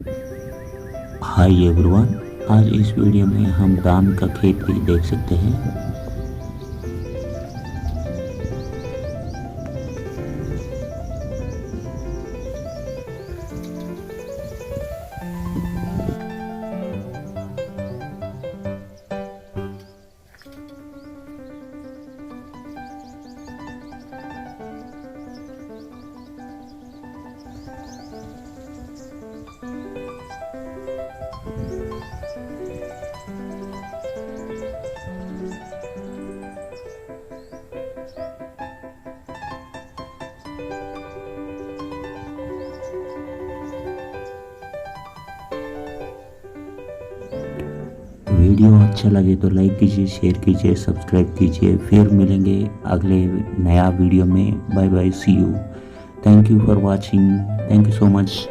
Hi everyone, आज इस video में हम धान का खेती देख सकते हैं। वीडियो अच्छा लगे तो लाइक कीजिए, शेयर कीजिए, सब्सक्राइब कीजिए। फिर मिलेंगे अगले नया वीडियो में। Bye bye, see you. Thank you for watching. Thank you so much.